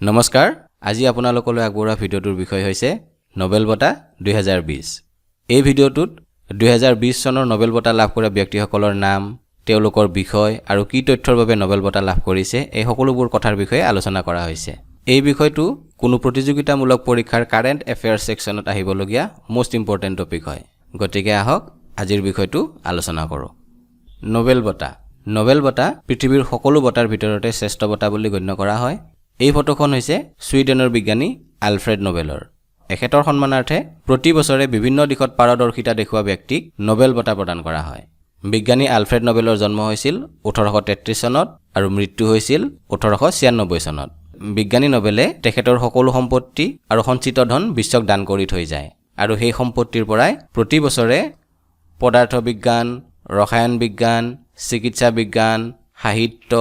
নমস্কাৰ আজি আপোনালোকলৈ আগবঢ়োৱা ভিডিঅ'টোৰ বিষয় হৈছে নোবেল বঁটা 2020 এই ভিডিঅ'টোত 2020 চনৰ নোবেল বঁটা লাভ কৰা ব্যক্তিসকলৰ নাম তেওঁলোকৰ বিষয় আৰু কি তথ্যৰ বাবে নোবেল বঁটা লাভ কৰিছে এই সকলোবোৰ কথাৰ বিষয়ে আলোচনা কৰা হৈছে এই বিষয়টো কোনো প্ৰতিযোগিতামূলক পৰীক্ষাৰ কাৰেন্ট এফেয়াৰ্স সেকশনত আহিবলগীয়া মোস্ট ইম্পৰ্টেন্ট টপিক হয় গতিকে আহক আজিৰ বিষয়টো আলোচনা কৰোঁ নোবেল বঁটা পৃথিৱীৰ সকলো বঁটাৰ ভিতৰতে শ্ৰেষ্ঠ বঁটা বুলি গণ্য কৰা হয় এই ফটোখন হৈছে সুইডেনৰ বিজ্ঞানী আলফ্ৰেড নোবেলৰ এখেতৰ সন্মানাৰ্থে প্ৰতি বছৰে বিভিন্ন দিশত পাৰদৰ্শিতা দেখুওৱা ব্যক্তিক নোবেল বঁটা প্ৰদান কৰা হয় বিজ্ঞানী আলফ্ৰেড নোবেলৰ জন্ম হৈছিল 1833 চনত আৰু মৃত্যু হৈছিল 1896 চনত বিজ্ঞানী নোবেলে তেখেতৰ সকলো সম্পত্তি আৰু সঞ্চিত ধন বিশ্বক দান কৰি থৈ যায় আৰু সেই সম্পত্তিৰ পৰাই প্ৰতি বছৰে পদাৰ্থ বিজ্ঞান ৰসায়ন বিজ্ঞান চিকিৎসা বিজ্ঞান সাহিত্য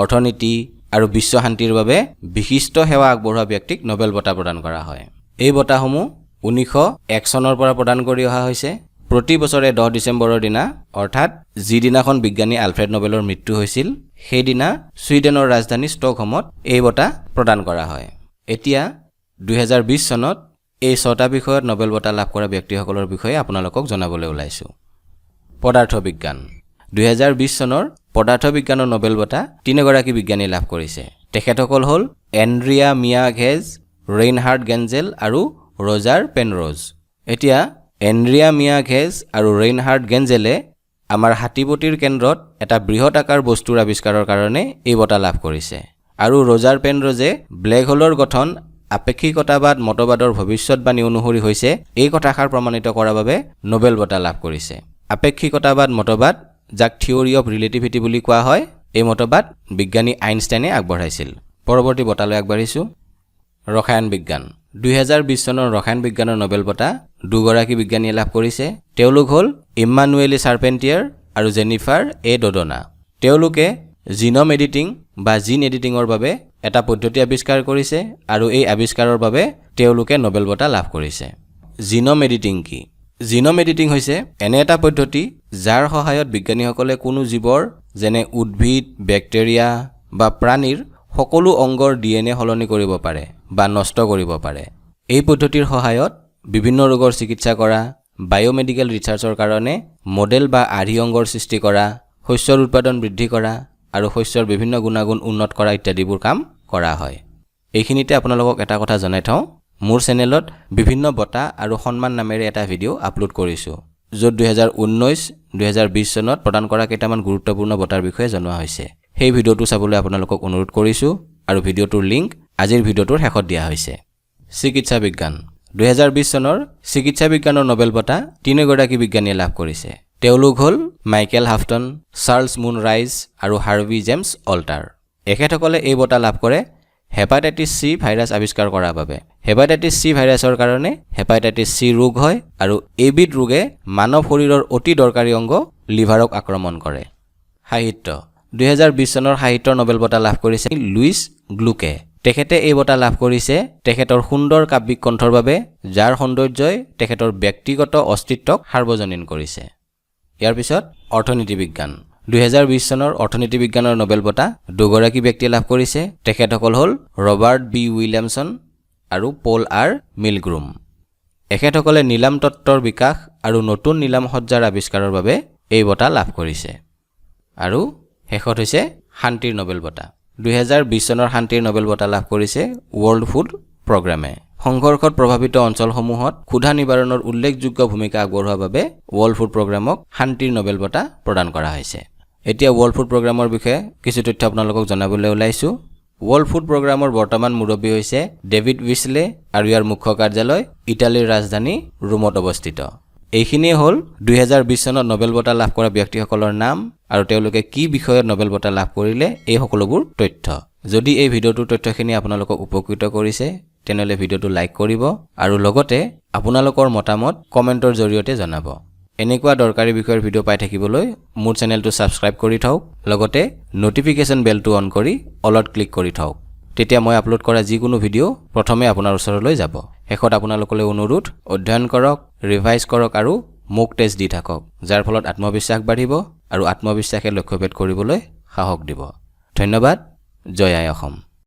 অৰ্থনীতি আৰু বিশ্ব শান্তিৰ বাবে বিশিষ্ট সেৱা আগবঢ়োৱা ব্যক্তিক নোবেল বঁটা প্ৰদান কৰা হয় এই বঁটাসমূহ 1901 চনৰ পৰা প্ৰদান কৰি অহা হৈছে প্ৰতি বছৰে 10 ডিচেম্বৰৰ দিনা অৰ্থাৎ যিদিনাখন বিজ্ঞানী আলফ্ৰেড নোবেলৰ মৃত্যু হৈছিল সেই দিনা সুইডেনৰ ৰাজধানী ষ্টকহোমত এই বঁটা প্ৰদান কৰা হয় এতিয়া 2020 চনত এই 6টা বিষয়ত নোবেল বঁটা লাভ কৰা ব্যক্তিসকলৰ বিষয়ে আপোনালোকক জনাবলৈ ওলাইছো পদাৰ্থ বিজ্ঞান 2020 চনৰ পদাৰ্থ বিজ্ঞানৰ নোবেল বঁটা 3 গৰাকী বিজ্ঞানী লাভ কৰিছে তেখেতসকল হ'ল এন্ড্ৰিয়া মিয়া ঘেজ ৰেইনহাৰ্ড গেনজেল আৰু ৰজাৰ পেনৰোজ এতিয়া এন্ড্ৰিয়া মিয়া ঘেজ আৰু ৰেইনহাৰ্ড গেনজেলে আমাৰ হাতীপতিৰ কেন্দ্ৰত এটা বৃহৎ আকাৰ বস্তুৰ আৱিষ্কাৰৰ কাৰণে এই বঁটা লাভ কৰিছে আৰু ৰজাৰ পেনৰোজে ব্লেক হোলৰ গঠন আপেক্ষিকতাবাদ মতবাদৰ ভৱিষ্যতবাণী অনুসৰি হৈছে এই কথাষাৰ প্ৰমাণিত কৰাৰ বাবে নোবেল বঁটা লাভ কৰিছে আপেক্ষিকতাবাদ মতবাদ যাক থিওৰি অফ ৰিলেটিভিটি বুলি কোৱা হয় এই মতবাদ বিজ্ঞানী আইনষ্টাইনে আগবঢ়াইছিল পৰৱৰ্তী বঁটালৈ আগবাঢ়িছো ৰসায়ন বিজ্ঞান 2020 চনৰ ৰসায়ন বিজ্ঞানৰ নোবেল বঁটা দুগৰাকী বিজ্ঞানীয়ে লাভ কৰিছে তেওঁলোক হ'ল ইম্মানুৱেলি চাৰ্পেণ্টিয়াৰ আৰু জেনিফাৰ এ ডডনা তেওঁলোকে জিনম এডিটিং বা জিন এডিটিংৰ বাবে এটা পদ্ধতি আৱিষ্কাৰ কৰিছে আৰু এই আৱিষ্কাৰৰ বাবে তেওঁলোকে নোবেল বঁটা লাভ কৰিছে জিনম এডিটিং কি জিনম এডিটিং হৈছে এনে এটা পদ্ধতি যাৰ সহায়ত বিজ্ঞানীসকলে কোনো জীৱৰ যেনে উদ্ভিদ বেক্টেৰিয়া বা প্ৰাণীৰ সকলো অংগৰ ডিএনএ সলনি কৰিব পাৰে বা নষ্ট কৰিব পাৰে এই পদ্ধতিৰ সহায়ত বিভিন্ন ৰোগৰ চিকিৎসা কৰা বায়োমেডিকেল ৰিচাৰ্চৰ কাৰণে মডেল বা আৰ্হি অংগৰ সৃষ্টি কৰা শস্যৰ উৎপাদন বৃদ্ধি কৰা আৰু শস্যৰ বিভিন্ন গুণাগুণ উন্নত কৰা ইত্যাদিবোৰ কাম কৰা হয় এইখিনিতে আপোনালোকক এটা কথা জনাই থওঁ মোৰ চেনেলত বিভিন্ন বঁটা আৰু সন্মান নামেৰে এটা ভিডিঅ' আপলোড কৰিছোঁ য'ত 2019-2020 চনত প্ৰদান কৰা কেইটামান গুৰুত্বপূৰ্ণ বঁটাৰ বিষয়ে জনোৱা হৈছে সেই ভিডিঅ'টো চাবলৈ আপোনালোকক অনুৰোধ কৰিছোঁ আৰু ভিডিঅ'টোৰ লিংক আজিৰ ভিডিঅ'টোৰ শেষত দিয়া হৈছে চিকিৎসা বিজ্ঞান 2020 চনৰ চিকিৎসা বিজ্ঞানৰ নোবেল বঁটা 3 গৰাকী বিজ্ঞানীয়ে লাভ কৰিছে তেওঁলোক হ'ল মাইকেল হাফটন চাৰ্লছ মুন ৰাইজ আৰু হাৰ্ভি জেমছ অল্টাৰ এখেতসকলে এই বঁটা লাভ কৰে হেপাটাইটিছ চি ভাইৰাছ আৱিষ্কাৰ কৰাৰ বাবে হেপাটাইটিছ চি ভাইৰাছৰ কাৰণে হেপাটাইটিছ চি ৰোগ হয় আৰু এইবিধ ৰোগে মানৱ শৰীৰৰ অতি দৰকাৰী অংগ লিভাৰক আক্ৰমণ কৰে সাহিত্য 2020 চনৰ সাহিত্যৰ নোবেল বঁটা লাভ কৰিছে লুইছ গ্লুকে তেখেতে এই বঁটা লাভ কৰিছে তেখেতৰ সুন্দৰ কাব্যিক কণ্ঠৰ বাবে যাৰ সৌন্দৰ্যই তেখেতৰ ব্যক্তিগত অস্তিত্বক সাৰ্বজনীন কৰিছে ইয়াৰ পিছত অৰ্থনীতি বিজ্ঞান 2020 চনৰ অৰ্থনীতি বিজ্ঞানৰ নোবেল বঁটা দুগৰাকী ব্যক্তিয়ে লাভ কৰিছে তেখেতসকল হ'ল ৰবাৰ্ট বি উইলিয়ামছন আৰু পল আৰ মিলগ্ৰুম এখেতসকলে নিলাম তত্ত্বৰ বিকাশ আৰু নতুন নিলাম সজ্জাৰ আৱিষ্কাৰৰ বাবে এই বঁটা লাভ কৰিছে আৰু শেষত হৈছে শান্তিৰ নোবেল বঁটা 2020 চনৰ শান্তিৰ নোবেল বঁটা লাভ কৰিছে ৱৰ্ল্ড ফুড প্ৰগ্ৰামে সংঘৰ্ষত প্ৰভাৱিত অঞ্চলসমূহত ক্ষুধা নিবাৰণৰ উল্লেখযোগ্য ভূমিকা আগবঢ়োৱাৰ বাবে ৱৰ্ল্ড ফুড প্ৰগ্ৰামক শান্তিৰ নোবেল বঁটা প্ৰদান কৰা হৈছে এতিয়া ৱৰ্ল্ড ফুড প্ৰগ্ৰামৰ বিষয়ে কিছু তথ্য আপোনালোকক জনাবলৈ ওলাইছো ৱৰ্ল্ড ফুড প্ৰগ্ৰামৰ বৰ্তমান মুৰব্বী হৈছে ডেভিড উইছলে আৰু ইয়াৰ মুখ্য কাৰ্যালয় ইটালীৰ ৰাজধানী ৰোমত অৱস্থিত এইখিনিয়ে হ'ল 2020 চনত নোবেল বঁটা লাভ কৰা ব্যক্তিসকলৰ নাম আৰু তেওঁলোকে কি বিষয়ত নোবেল বঁটা লাভ কৰিলে এই সকলোবোৰ তথ্য যদি এই ভিডিঅ'টোৰ তথ্যখিনি আপোনালোকক উপকৃত কৰিছে তেনেহ'লে ভিডিঅ'টো লাইক কৰিব আৰু লগতে আপোনালোকৰ মতামত কমেণ্টৰ জৰিয়তে জনাব এনেকুৱা দৰকাৰী বিষয়ৰ ভিডিঅ' পাই থাকিবলৈ মোৰ চেনেলটো ছাবস্ক্ৰাইব কৰি থওক লগতে নটিফিকেশ্যন বেলটো অন কৰি অলত ক্লিক কৰি থওক তেতিয়া মই আপলোড কৰা যিকোনো ভিডিঅ' প্ৰথমে আপোনাৰ ওচৰলৈ যাব শেষত আপোনালোকলৈ অনুৰোধ অধ্যয়ন কৰক ৰিভাইজ কৰক আৰু মুক টেষ্ট দি থাকক যাৰ ফলত আত্মবিশ্বাস বাঢ়িব আৰু আত্মবিশ্বাসে লক্ষ্যভেদ কৰিবলৈ সাহস দিব ধন্যবাদ জয় আই অসম